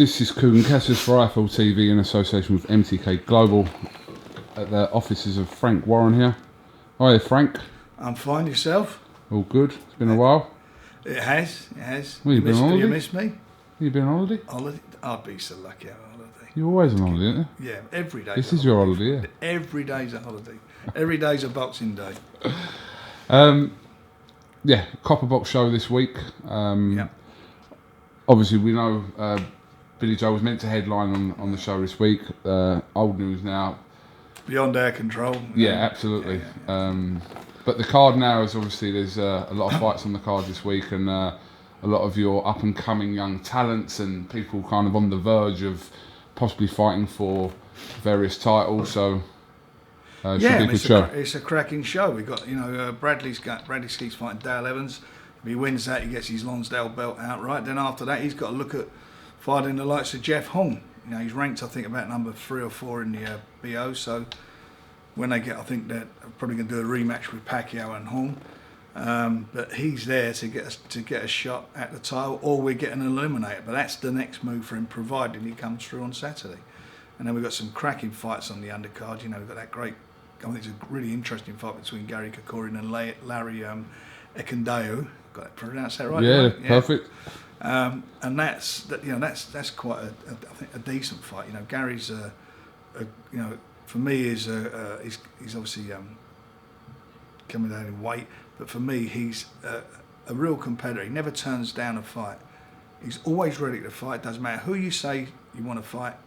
This is KUGAN CASSIUS for IFL TV in association with MTK Global at the offices of Frank Warren here. Hi Frank. I'm fine, yourself? All good. It's been a while. It has, it has. Well, you been on holiday? You missed me? You been on holiday? Holiday? I'd be so lucky on holiday. You're always on holiday, aren't you? Yeah, every day. This is your holiday, yeah. Every day's a holiday. Every day's a Boxing Day. Yeah, Copper Box show this week. Yeah. Obviously, we know Billy Joe was meant to headline on the show this week. Old news now. Beyond our control. Yeah, absolutely. Yeah. But the card now is obviously there's a lot of fights on the card this week, and a lot of your up and coming young talents and people kind of on the verge of possibly fighting for various titles. So should be a good show. It's a cracking show. We got Bradley Skeet's fighting Dale Evans. If he wins that, he gets his Lonsdale belt outright. Then after that, he's got to look at fighting the likes of Jeff Hong. He's ranked, I think, about number 3 or 4 in the BO. So when they get, I think they're probably going to do a rematch with Pacquiao and Hong. But he's there to get a shot at the title, or we get an eliminator. But that's the next move for him, providing he comes through on Saturday. And then we've got some cracking fights on the undercard. We've got that great, I think it's a really interesting fight between Gary Kokorian and Larry Ekendeo. Got that pronounced that right? Yeah, right? Perfect. And that's quite I think a decent fight. Gary's for me he's obviously coming down in weight, but for me he's a real competitor. He never turns down a fight. He's always ready to fight. Doesn't matter who you say you want to fight,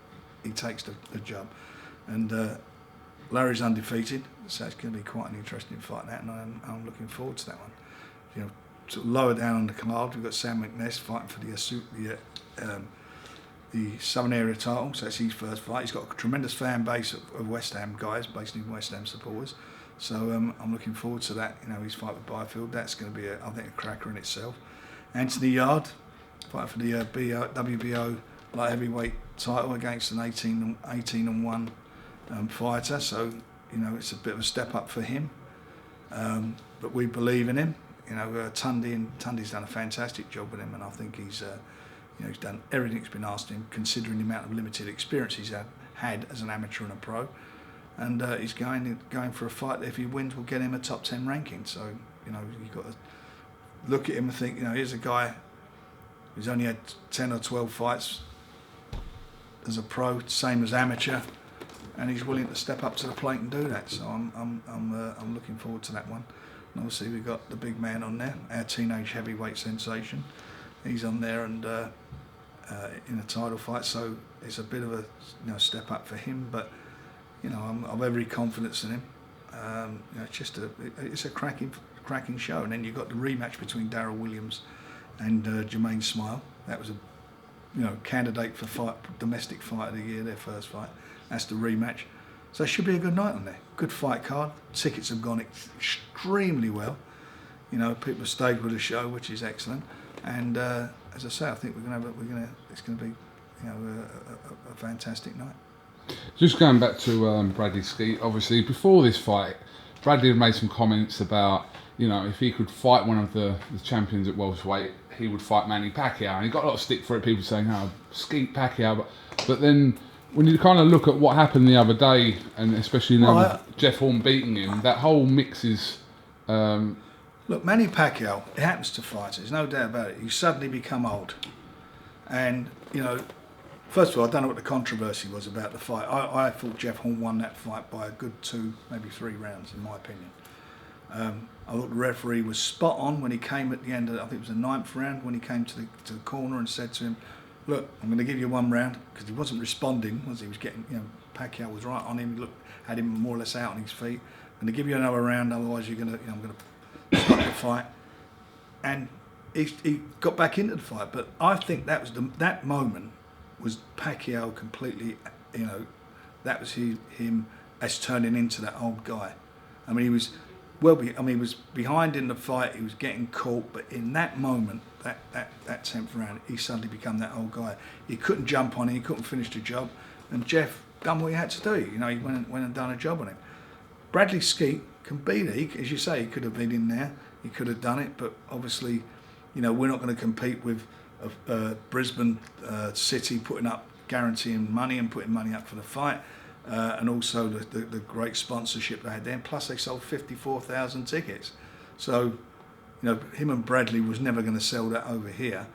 he takes the job. And Larry's undefeated, so it's going to be quite an interesting fight. That, and I'm looking forward to that one. Sort of lower down on the card, we've got Sam McNess fighting for the Southern Area title, so that's his first fight. He's got a tremendous fan base of West Ham guys, basically West Ham supporters. So I'm looking forward to that. His fight with Byfield, that's going to be I think a cracker in itself. Anthony Yarde fighting for the WBO light heavyweight title against an 18-1 fighter. So it's a bit of a step up for him, but we believe in him. Tunde's done a fantastic job with him, and I think he's done everything that's been asked of him, considering the amount of limited experience he's had as an amateur and a pro. And he's going for a fight that if he wins will get him a top 10 ranking. So you've got to look at him and think, here's a guy who's only had 10 or 12 fights as a pro, same as amateur, and he's willing to step up to the plate and do that. So I'm looking forward to that one. And obviously we've got the big man on there, our teenage heavyweight sensation. He's on there and in a title fight, so it's a bit of a step up for him. But I've every confidence in him. It's a cracking show. And then you've got the rematch between Darryl Williams and Jermaine Smile. That was a candidate for domestic fight of the year, their first fight. That's the rematch. So it should be a good night on there. Good fight card. Tickets have gone extremely well. People have stayed with the show, which is excellent. And as I say, I think it's going to be a fantastic night. Just going back to Bradley Skeet, obviously before this fight, Bradley had made some comments about if he could fight one of the champions at welterweight, he would fight Manny Pacquiao, and he got a lot of stick for it. People saying, Skeet Pacquiao, but then when you kind of look at what happened the other day, and especially now with Jeff Horn beating him, that whole mix is... Look, Manny Pacquiao, it happens to fighters, no doubt about it. You suddenly become old. And, first of all, I don't know what the controversy was about the fight. I thought Jeff Horn won that fight by a good 2, maybe 3 rounds, in my opinion. I thought the referee was spot on when he came at the end of, I think it was the 9th round, when he came to the corner and said to him, look, I'm going to give you 1 round, because he wasn't responding, he was getting, Pacquiao was right on him, had him more or less out on his feet. I'm going to give you another round, otherwise I'm going to stop the fight. And he got back into the fight, but I think that was that moment was Pacquiao completely, that was him as turning into that old guy. I mean, he was he was behind in the fight, he was getting caught, but in that moment, that 10th round, he suddenly became that old guy. He couldn't jump on him, he couldn't finish the job, and Jeff done what he had to do. He went and done a job on him. Bradley Skeet can beat it, as you say, he could have been in there, he could have done it, but obviously, we're not going to compete with Brisbane City putting up, guaranteeing money and putting money up for the fight, and also the great sponsorship they had there. And plus they sold 54,000 tickets. So, him and Bradley was never going to sell that over here.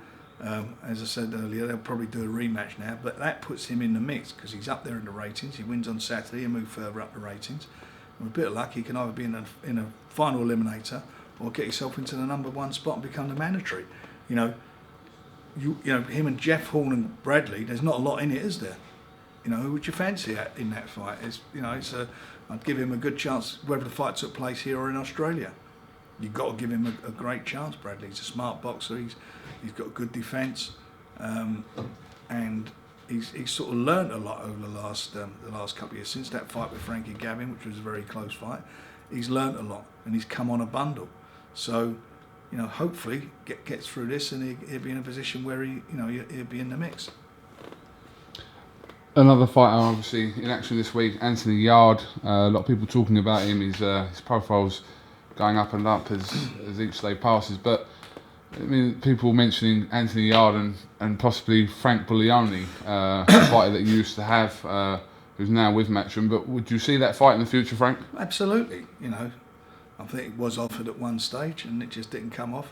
As I said earlier, they'll probably do a rematch now, but that puts him in the mix because he's up there in the ratings. He wins on Saturday and moves further up the ratings. With a bit of luck, he can either be in a final eliminator or get himself into the #1 spot and become the mandatory. Him and Jeff Horn and Bradley, there's not a lot in it, is there? Who would you fancy in that fight? I'd give him a good chance whether the fight took place here or in Australia. You've got to give him a great chance, Bradley. He's a smart boxer. He's got good defence, and he's sort of learnt a lot over the last couple of years since that fight with Frankie Gavin, which was a very close fight. He's learnt a lot, and he's come on a bundle. So, hopefully gets through this, and he'll be in a position where he'll be in the mix. Another fighter, obviously, in action this week, Anthony Yarde. A lot of people talking about him. His profile's going up and up as each day passes. But I mean, people mentioning Anthony Yarde and possibly Frank Buglioni, a fighter that you used to have, who's now with Matchroom. But would you see that fight in the future, Frank? Absolutely. I think it was offered at one stage and it just didn't come off.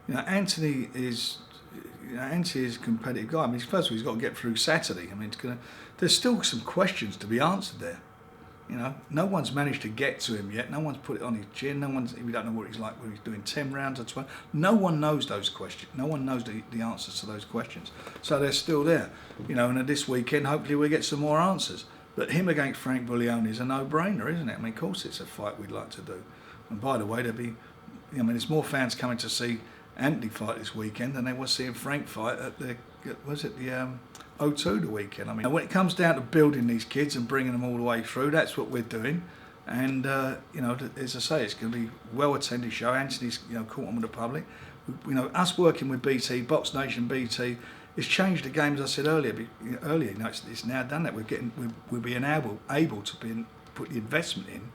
Anthony is a competitive guy. I mean, first of all, he's got to get through Saturday. I mean, there's still some questions to be answered there. No one's managed to get to him yet. No one's put it on his chin. We don't know what he's like, whether he's doing 10 rounds or 12. No one knows those questions. No one knows the answers to those questions. So they're still there. And this weekend, hopefully we'll get some more answers. But him against Frank Buglioni is a no-brainer, isn't it? I mean, of course it's a fight we'd like to do. And by the way, there's more fans coming to see Anthony fight this weekend than they were seeing Frank fight at the O2 the weekend. I mean, when it comes down to building these kids and bringing them all the way through, that's what we're doing. And as I say, it's going to be a well-attended show. Anthony's caught on with the public. Us working with BT, BoxNation, BT, it's changed the game, as I said earlier. It's now done that. We're being able to put the investment in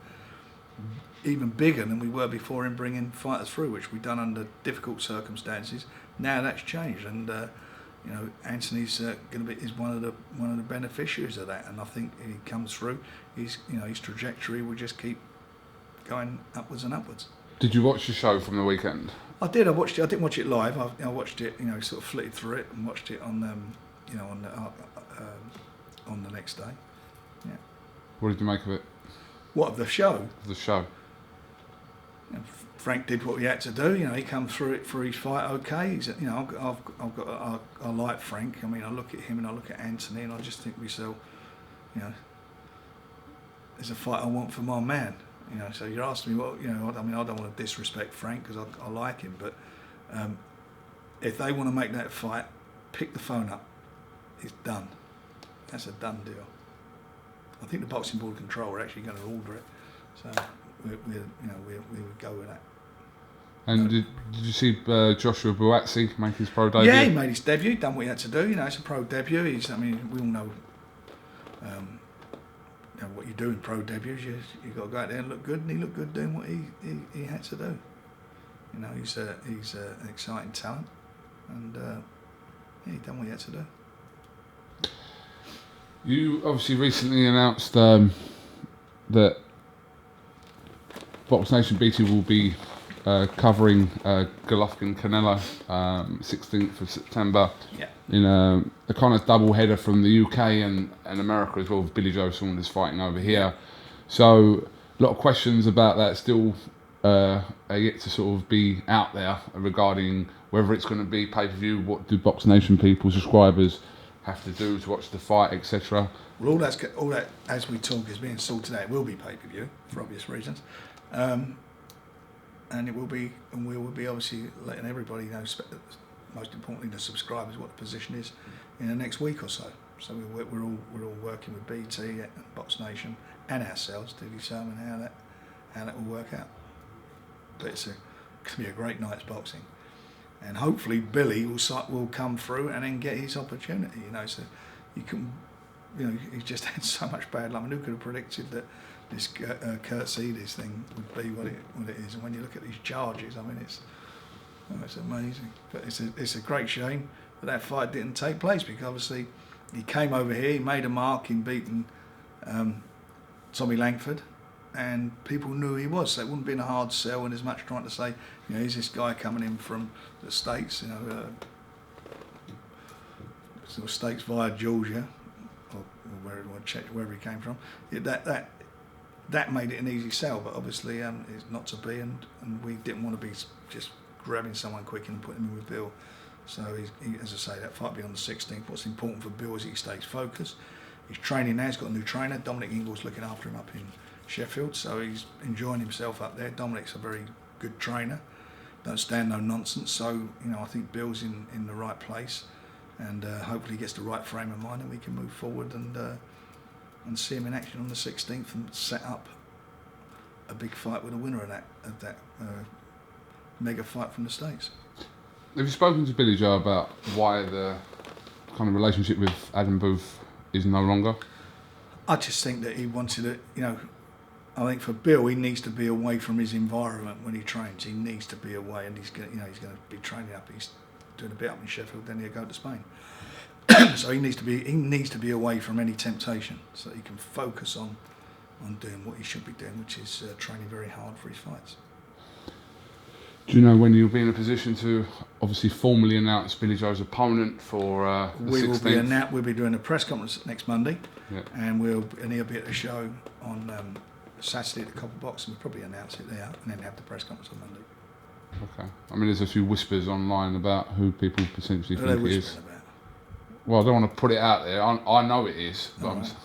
even bigger than we were before in bringing fighters through, which we've done under difficult circumstances. Now that's changed, and Anthony's is one of the beneficiaries of that. And I think he comes through. His trajectory will just keep going upwards and upwards. Did you watch the show from the weekend? I did. I watched it. I didn't watch it live. I watched it. Sort of flitted through it and watched it on the next day. Yeah. What did you make of it? What, of the show? The show. Frank did what he had to do. He come through it for his fight okay. I like Frank. I mean, I look at him and I look at Anthony and I just think to myself, there's a fight I want for my man. So you're asking me what, I mean, I don't want to disrespect Frank because I like him, but if they want to make that fight, pick the phone up. It's done. That's a done deal. I think the Boxing Board Control are actually going to order it, so we would go with that. And did you see Joshua Buatsi make his pro debut? Yeah, he made his debut. Done what he had to do. It's a pro debut. We all know. What you do in pro debuts, you've got to go out there and look good, and he looked good doing what he had to do. He's an exciting talent, and he done what he had to do. You obviously recently announced that BoxNation BT will be covering Golovkin Canelo 16th of September. Yeah. In a kind of double header from the UK and America as well, with Billy Joe Saunders fighting over here. So a lot of questions about that still are yet to sort of be out there regarding whether it's going to be pay-per-view, what do BoxNation people, subscribers, have to do to watch the fight, etc. Well, all that as we talk is being sorted out. It will be pay-per-view for obvious reasons, and we will be obviously letting everybody know. Most importantly, the subscribers, what the position is in the next week or so. So we're all working with BT and BoxNation and ourselves to determine how that will work out. But it's going to be a great night's boxing, and hopefully Billy will come through and then get his opportunity. So you can, he's just had so much bad luck. I mean, who could have predicted that this CASSIUS thing would be what it is? And when you look at these charges, I mean, it's amazing. But it's a great shame. that fight didn't take place, because obviously he came over here, he made a mark in beating Tommy Langford, and people knew who he was, so it wouldn't have been a hard sell, and as much trying to say, you know, here's this guy coming in from the States, you know, sort of States via Georgia, or wherever he came from. That made it an easy sell, but obviously it's not to be, and we didn't want to be just grabbing someone quick and putting him in with Bill. So, he, as I say, that fight will be on the 16th. What's important for Bill is he stays focused. He's training now, he's got a new trainer. Dominic Ingall's looking after him up in Sheffield, so he's enjoying himself up there. Dominic's a very good trainer, don't stand no nonsense, so, you know, I think Bill's in the right place, and hopefully he gets the right frame of mind, and we can move forward and see him in action on the 16th and set up a big fight with a winner of that mega fight from the States. Have you spoken to Billy Joe about why the kind of relationship with Adam Booth is no longer? I just think that he wanted it, you know, I think for Bill, he needs to be away from his environment when he trains. He needs to be away, and he's going to be training up. He's doing a bit up in Sheffield, then he'll go to Spain. So he needs to be away from any temptation, so that he can focus on doing what he should be doing, which is training very hard for his fights. Do you know when you'll be in a position to obviously formally announce Billy Joe's opponent for the 16th? We'll be doing a press conference next Monday, yeah. and he'll be at the show on Saturday at the Copper Box, and we'll probably announce it there, and then have the press conference on Monday. Okay. I mean, there's a few whispers online about who people potentially think it is. About? Well, I don't want to put it out there. I know it is, but right.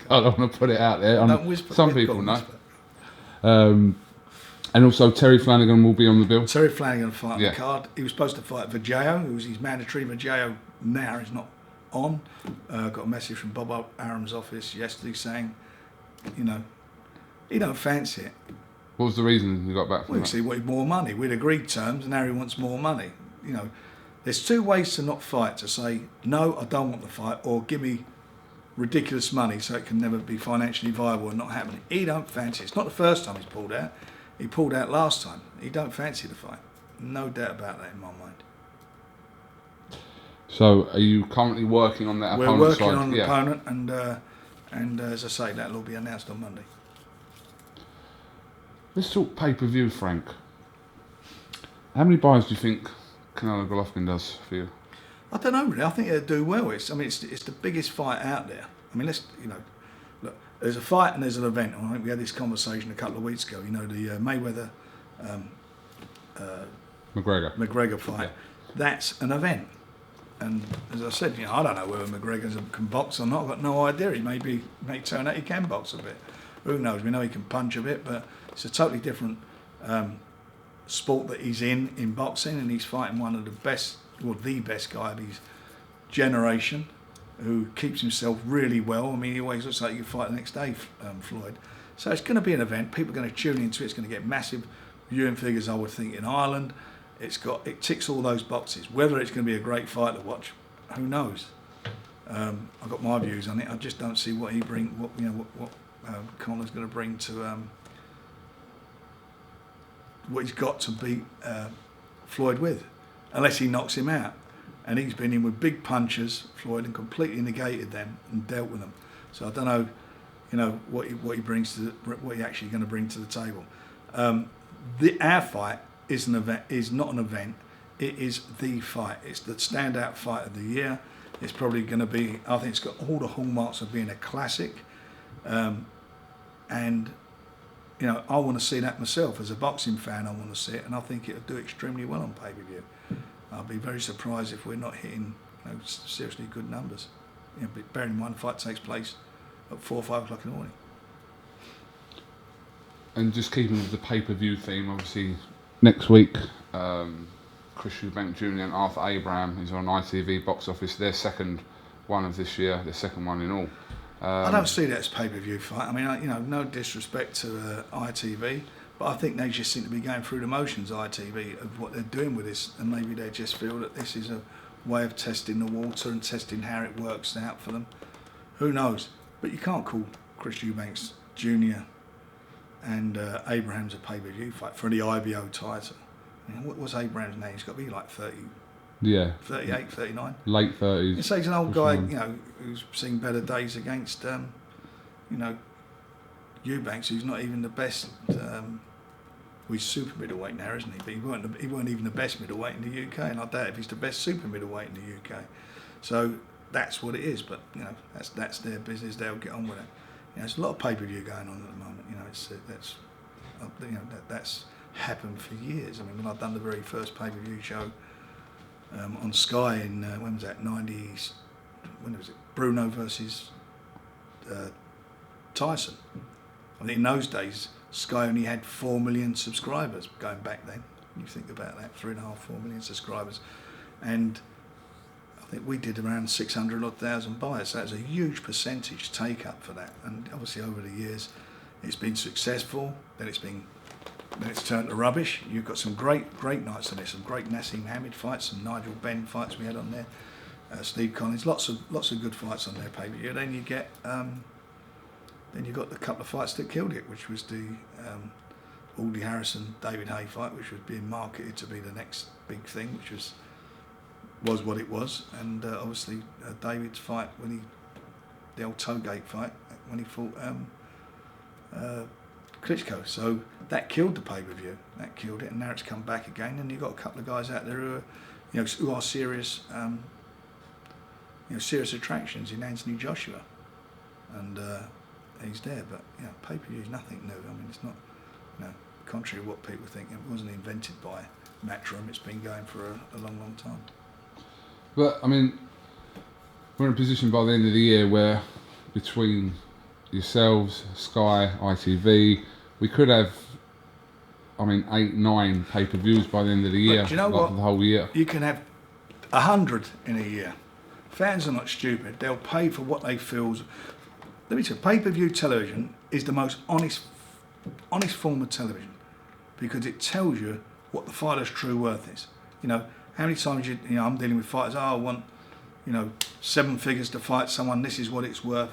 I don't want to put it out there. Don't whisper. Some people know. And also Terry Flanagan will be on the bill. Terry Flanagan fight on the card. He was supposed to fight Vajayo, who was his mandatory. Vajayo now is not on. Got a message from Bob Aram's office yesterday saying, you know, he don't fancy it. What was the reason you got back from that? He wanted more money. We'd agreed terms, and now he wants more money. You know, there's two ways to not fight: to say no, I don't want the fight, or give me ridiculous money so it can never be financially viable and not happening. He don't fancy it. It's not the first time he's pulled out. He pulled out last time. He don't fancy the fight. No doubt about that in my mind. So, are you currently working on that opponent? We're working on the opponent, and as I say, that'll all be announced on Monday. Let's talk pay-per-view, Frank. How many buys do you think Canelo-Golovkin does for you? I don't know really. I think it'll do well. It's the biggest fight out there. I mean, look, there's a fight and there's an event. I think we had this conversation a couple of weeks ago. You know, the Mayweather McGregor fight. Yeah. That's an event. And as I said, you know, I don't know whether McGregor can box or not. I've got no idea. He may turn out he can box a bit. Who knows? We know he can punch a bit, but it's a totally different sport that he's in boxing, and he's fighting one of the best, or the best guy of his generation, who keeps himself really well. I mean, he always looks like he can fight the next day, Floyd. So it's going to be an event. People are going to tune into it. It's going to get massive viewing figures, I would think, in Ireland. It ticks all those boxes. Whether it's going to be a great fight to watch, who knows? I've got my views on it. I just don't see what Conor's going to bring to what he's got to beat Floyd with, unless he knocks him out. And he's been in with big punches, Floyd, and completely negated them and dealt with them. So I don't know, you know, what he brings to what he actually going to bring to the table. Our fight is not an event. It is the fight. It's the standout fight of the year. It's probably going to be. I think it's got all the hallmarks of being a classic. And you know, I want to see that myself as a boxing fan. I want to see it, and I think it'll do extremely well on pay-per-view. I'll be very surprised if we're not hitting, you know, seriously good numbers. You know, but bearing in mind, the fight takes place at 4 or 5 o'clock in the morning. And just keeping with the pay-per-view theme, obviously next week, Chris Eubank Jr. and Arthur Abraham is on ITV box office. Their second one of this year, their second one in all. I don't see that as pay-per-view fight. I mean, you know, no disrespect to ITV, but I think they just seem to be going through the motions, ITV, of what they're doing with this, and maybe they just feel that this is a way of testing the water and testing how it works out for them. Who knows? But you can't call Chris Eubanks Jr. and Abraham's a pay-per-view fight for the IBO title. You know, what's Abraham's name? He's got to be like 30, Yeah. 38, 39. Late 30s. So he's an old guy, you know, who's seen better days against, you know, Eubanks, who's not even the best. Well, he's super middleweight now, isn't he? But he weren't even the best middleweight in the UK, and I doubt if he's the best super middleweight in the UK. So that's what it is. But you know, that's their business. They'll get on with it. You know, there's a lot of pay-per-view going on at the moment. You know, that's happened for years. I mean, when I've done the very first pay-per-view show on Sky in when was that? 90s? When was it? Bruno versus Tyson. I think in those days, Sky only had 4 million subscribers going back then. You think about that, 3.5, 4 million subscribers. And I think we did around 600,000 buyers. So that was a huge percentage take up for that. And obviously over the years, it's been successful. Then it's turned to rubbish. You've got some great nights on there. Some great Nassim Hamid fights, some Nigel Benn fights we had on there. Steve Collins, lots of good fights on there pay-per-view. Then you get. Then you got the couple of fights that killed it, which was the Aldi Harrison David Haye fight, which was being marketed to be the next big thing, which was what it was, and obviously David's fight the old Toegate fight when he fought Klitschko. So that killed the pay-per-view. That killed it, and now it's come back again. And you've got a couple of guys out there who are serious, serious attractions in Anthony Joshua, and. He's there, but you know, pay-per-view is nothing new. I mean, it's not, you know, contrary to what people think, it wasn't invented by Matchroom. It's been going for a long, long time. But I mean, we're in a position by the end of the year where between yourselves, Sky, ITV, we could have, I mean, 8, 9 pay-per-views by the end of the year. Do you know what? For the whole year. You can have 100 in a year. Fans are not stupid. They'll pay for what they feel. Let me tell you, pay-per-view television is the most honest form of television because it tells you what the fighter's true worth is. You know, how many times I'm dealing with fighters, I want, 7 figures to fight someone, this is what it's worth.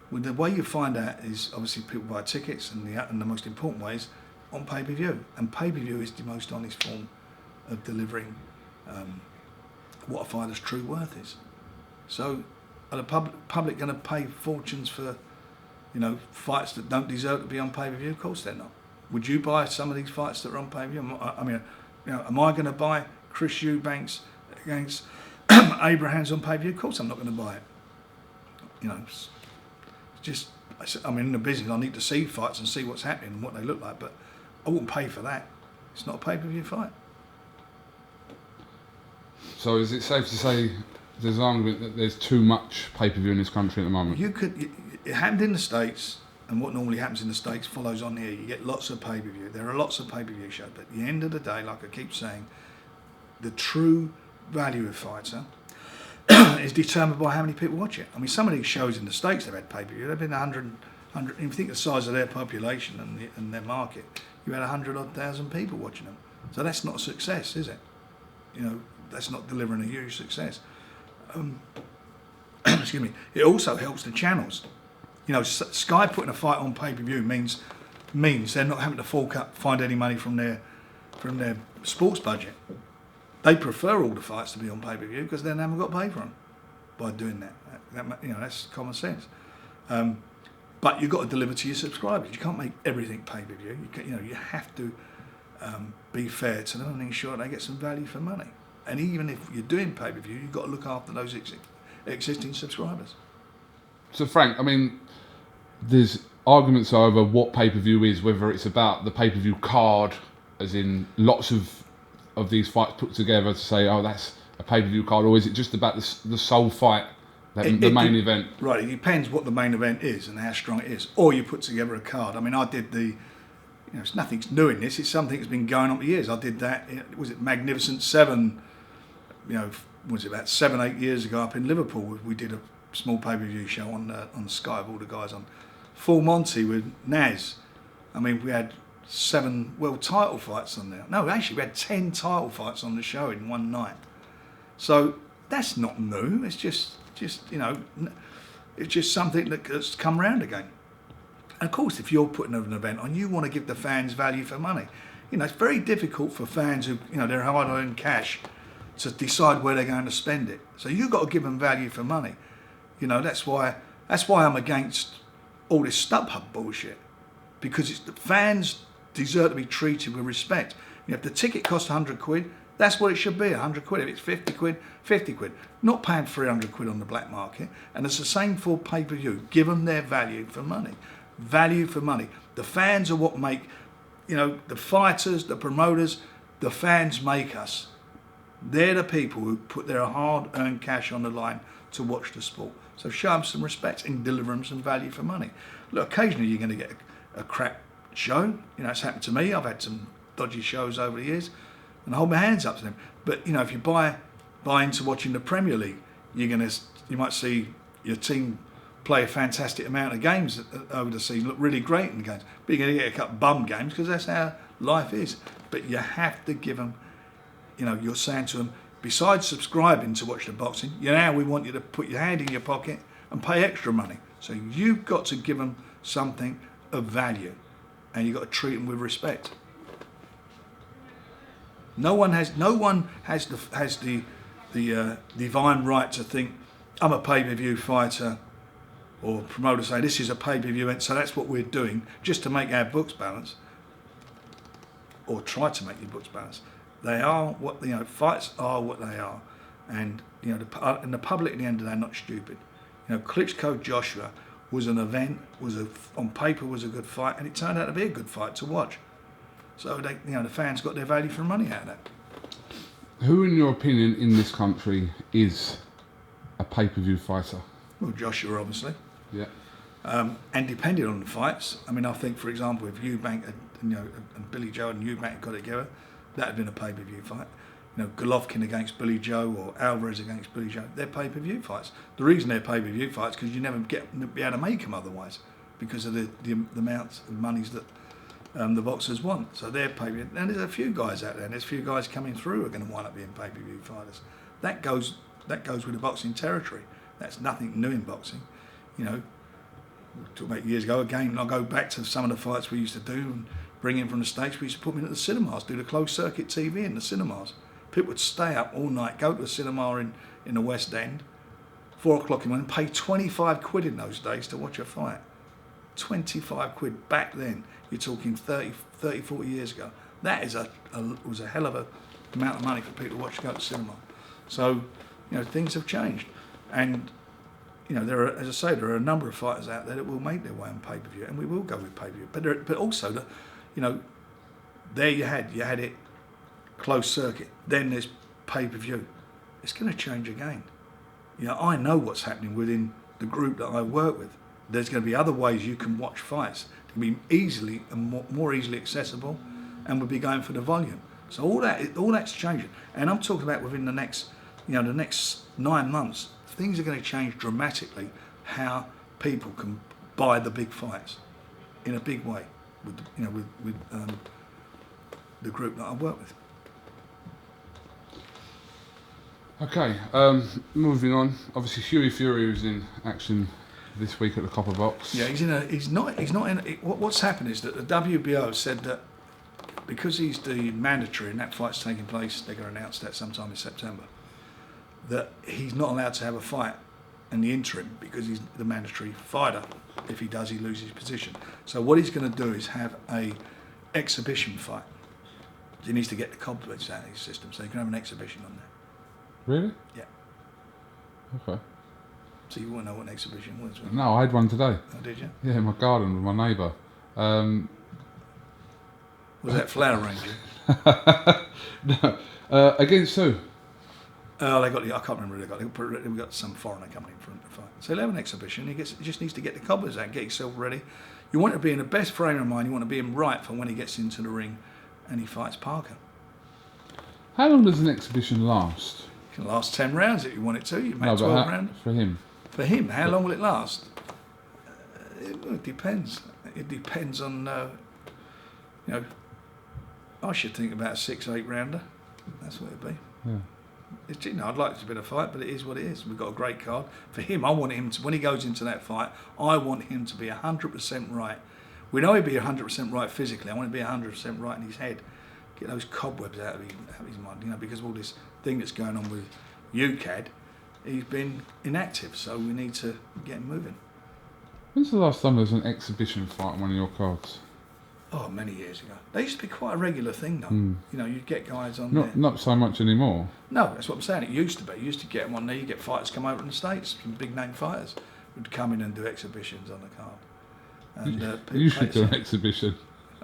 Well, the way you find out is obviously people buy tickets and the most important way is on pay-per-view. And pay-per-view is the most honest form of delivering what a fighter's true worth is. So, are the public going to pay fortunes for, fights that don't deserve to be on pay-per-view? Of course they're not. Would you buy some of these fights that are on pay-per-view? I mean, am I going to buy Chris Eubanks against Abraham's on pay-per-view? Of course I'm not going to buy it. It's just, in the business, I need to see fights and see what's happening and what they look like, but I wouldn't pay for that. It's not a pay-per-view fight. So is it safe to say there's an argument that there's too much pay-per-view in this country at the moment? It happened in the States, and what normally happens in the States follows on here. You get lots of pay-per-view. There are lots of pay-per-view shows, but at the end of the day, like I keep saying, the true value of fighter is determined by how many people watch it. I mean, some of these shows in the States have had pay-per-view. They've been 100. If you think of the size of their population and their market, you had 100,000 people watching them. So that's not a success, is it? That's not delivering a huge success. Excuse me. It also helps the channels. Sky putting a fight on pay-per-view means they're not having to find any money from their sports budget. They prefer all the fights to be on pay-per-view because they haven't got paid for them by doing that. That's common sense. But you've got to deliver to your subscribers. You can't make everything pay-per-view. You have to be fair to them and ensure they get some value for money. And even if you're doing pay-per-view, you've got to look after those existing subscribers. So Frank, I mean, there's arguments over what pay-per-view is, whether it's about the pay-per-view card, as in lots of these fights put together to say, oh, that's a pay-per-view card, or is it just about the sole fight, the main event? Right, it depends what the main event is and how strong it is. Or you put together a card. I mean, I did it's nothing's new in this, it's something that's been going on for years. I did that, was it Magnificent 7, was it about 7-8 years ago up in Liverpool? We did a small pay-per-view show on Sky with all the guys on. Full Monty with Naz. I mean, we had 7 world title fights on there. No, actually, we had 10 title fights on the show in one night. So that's not new. It's just it's just something that's come round again. And of course, if you're putting an event on, you want to give the fans value for money. It's very difficult for fans who, they're hard-earned cash to decide where they're going to spend it. So you've got to give them value for money. You know, that's why I'm against all this StubHub bullshit, because the fans deserve to be treated with respect. You know, if the ticket costs 100 quid, that's what it should be, 100 quid. If it's 50 quid, 50 quid. Not paying 300 quid on the black market. And it's the same for pay-per-view. Give them their value for money. Value for money. The fans are what make, you know, the fighters, the promoters, the fans make us. They're the people who put their hard-earned cash on the line to watch the sport. So show them some respect and deliver them some value for money. Look, occasionally you're going to get a crap show. You know, it's happened to me. I've had some dodgy shows over the years, and I hold my hands up to them. But you know, if you buy into watching the Premier League, you might see your team play a fantastic amount of games over the season, look really great in the games. But you're going to get a couple of bum games because that's how life is. But you have to give them, you know, you're saying to them, besides subscribing to watch the boxing, we want you to put your hand in your pocket and pay extra money. So you've got to give them something of value, and you've got to treat them with respect. No one has the divine right to think I'm a pay-per-view fighter, or promoter say this is a pay-per-view, and so that's what we're doing just to make our books balance, or try to make your books balance. They are what, you know, fights are what they are, and you know, and the public at the end of the day are not stupid. You know, Klitschko Joshua was an event, on paper was a good fight, and it turned out to be a good fight to watch. So they, you know, the fans got their value for money out of that. Who, in your opinion, in this country is a pay-per-view fighter? Well, Joshua, obviously. Yeah. And depending on the fights, I mean, I think, for example, if Eubank and Billy Joe and Eubank got together, that had been a pay-per-view fight. You know, Golovkin against Billy Joe or Alvarez against Billy Joe, they're pay-per-view fights. The reason they're pay-per-view fights because you never be able to make them otherwise, because of the amounts of monies that the boxers want. So they're pay-per-view. And there's a few guys out there, and there's a few guys coming through who are going to wind up being pay-per-view fighters. That goes with the boxing territory. That's nothing new in boxing. You know, we talked about years ago, again, I'll go back to some of the fights we used to do and bring in from the States. We used to put them in at the cinemas, do the closed circuit TV in the cinemas. People would stay up all night, go to a cinema in the West End, 4 o'clock in the morning, pay 25 quid in those days to watch a fight. 25 quid back then. You're talking 30, 40 years ago. That was a hell of a amount of money for people to watch, go to the cinema. So, you know, things have changed. And, you know, there are a number of fighters out there that will make their way on pay-per-view, and we will go with pay-per-view. But also, you know, there you had it, closed circuit. Then there's pay-per-view. It's going to change again. You know, I know what's happening within the group that I work with. There's going to be other ways you can watch fights. It can be easily and more easily accessible, and we'll be going for the volume. So all that's changing. And I'm talking about within the next 9 months, things are going to change dramatically. How people can buy the big fights in a big way with the group that I work with. Okay, moving on. Obviously, Huey Fury was in action this week at the Copper Box. Yeah, he's not in. What's happened is that the WBO said that because he's the mandatory and that fight's taking place, they're going to announce that sometime in September, that he's not allowed to have a fight in the interim because he's the mandatory fighter. If he does, he loses his position. So what he's going to do is have a exhibition fight. He needs to get the compliments out of his system, so he can have an exhibition on there. Really? Yeah. Okay. So you won't know what an exhibition was? No, I had one today. Oh, did you? Yeah, in my garden with my neighbour. Was that flower arranging? No. Against who? They got I can't remember who they got some foreigner coming in front of the fight. So he'll have an exhibition. He just needs to get the cobblers out, get himself ready. You want to be in the best frame of mind. You want to be in right for when he gets into the ring and he fights Parker. How long does an exhibition last? It can last 10 rounds if you want it to. You make 12 rounds. For him? For him, how long will it last? It depends. It depends on, you know, I should think about a 6-8 rounder. That's what it'd be. Yeah. It's, you know, I'd like it to be a fight, but it is what it is. We've got a great card. For him, I want him to, when he goes into that fight, I want him to be 100% right. We know he'll be 100% right physically. I want him to be 100% right in his head. get those cobwebs out of his mind, you know, because of all this thing that's going on with UCAD, he's been inactive, so we need to get him moving. When's the last time there was an exhibition fight on one of your cards? Oh, many years ago. They used to be quite a regular thing, though. You know, you'd get guys on there. Not so much anymore. No, that's what I'm saying. It used to be. You used to get them on there. You get fighters come over in the States, some big name fighters would come in and do exhibitions on the card. And You should do an exhibition.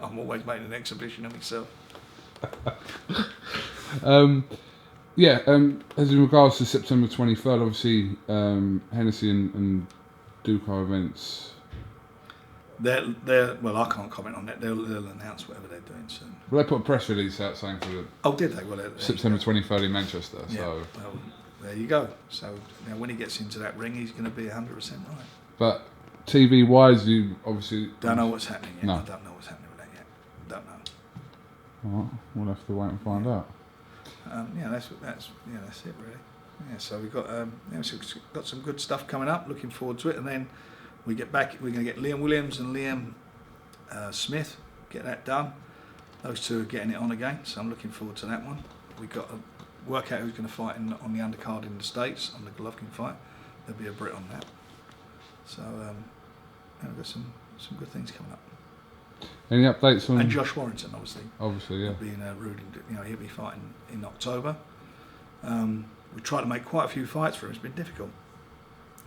I'm always making an exhibition of myself. As in regards to September 23rd, obviously Hennessy and Duco events. Well, I can't comment on that. They'll announce whatever they're doing soon. Well, they put a press release out saying for the Oh, did they? Well, September 23rd in Manchester. Yeah. So, well, there you go. So now, when he gets into that ring, he's going to be 100% right. But TV wise, you obviously Don't know what's happening yet. No. I don't know what's happening with that yet. Don't know. All right, we'll have to wait and find out. That's it really. Yeah, so we've got got some good stuff coming up. Looking forward to it, and then we get back. We're going to get Liam Williams and Liam Smith. Get that done. Those two are getting it on again, so I'm looking forward to that one. We've got to work out who's going to fight on the undercard in the States on the Golovkin fight. There'll be a Brit on that. So we've got some good things coming up. Any updates on? And Josh Warrington, obviously. Obviously, yeah. Being he'll be fighting in October. We tried to make quite a few fights for him. It's been difficult,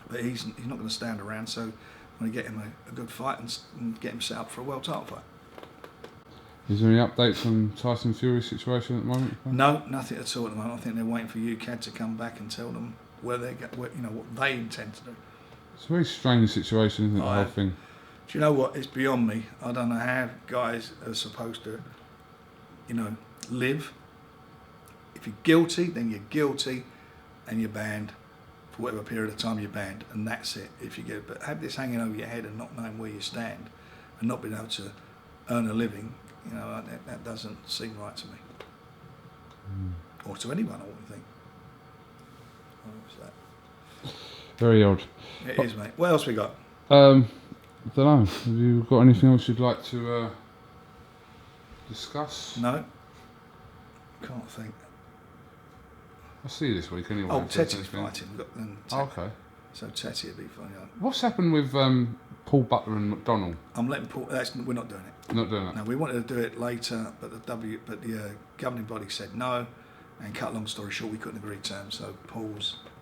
but he's not going to stand around. So I'm going to get him a good fight and get him set up for a world title fight. Is there any updates on Tyson Fury's situation at the moment? No, nothing at all at the moment. I think they're waiting for UCAD to come back and tell them what they intend to do. It's a very strange situation, isn't it? The whole thing. Do you know what? It's beyond me. I don't know how guys are supposed to, live. If you're guilty, then you're guilty, and you're banned for whatever period of time you're banned, and that's it. If you get, but have this hanging over your head and not knowing where you stand, and not being able to earn a living, that doesn't seem right to me, or to anyone. I would think. What's that? Very odd. It is, mate. What else we got? I don't know. Have you got anything else you'd like to discuss? No. Can't think. I'll see you this week anyway. Oh, Tetty's fighting. Okay. So Tetty would be fun. Yeah. What's happened with Paul Butler and McDonald? I'm letting Paul. We're not doing it. Not doing it. No, we wanted to do it later, but the governing body said no. And cut long story short, we couldn't agree terms. So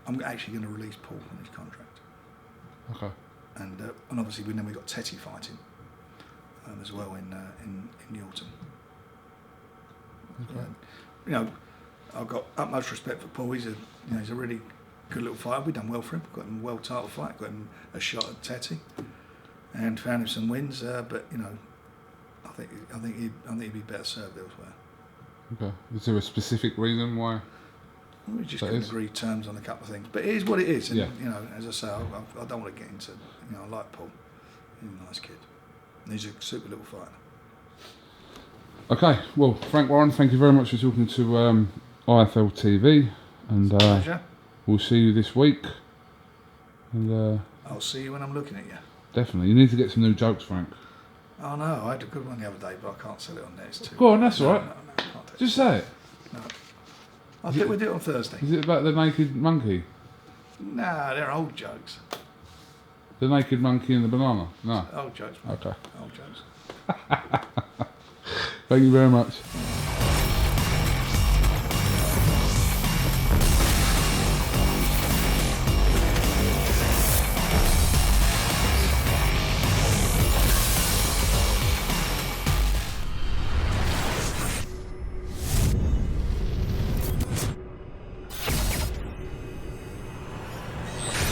I'm actually going to release Paul from his contract. Okay. And obviously we got Tetty fighting as well in the autumn. Okay. I've got utmost respect for Paul. He's a really good little fighter. We've done well for him. Got him a world title fight. Got him a shot at Tetty, and found him some wins. But I think he'd be better served elsewhere. Okay. Is there a specific reason why? We just couldn't agree terms on a couple of things, but it is what it is. And, yeah. As I say, I don't want to get into. I like Paul. He's a nice kid. And he's a super little fighter. Okay. Well, Frank Warren, thank you very much for talking to IFL TV, and pleasure. We'll see you this week. And I'll see you when I'm looking at you. Definitely. You need to get some new jokes, Frank. Oh no, I had a good one the other day, but I can't sell it on there. It's too. Go on, that's all right. No, can't Just say it. No. I think we'll do it on Thursday. Is it about the naked monkey? Nah, they're old jokes. The naked monkey and the banana? No. Old jokes. Mate. Okay. Old jokes. Thank you very much.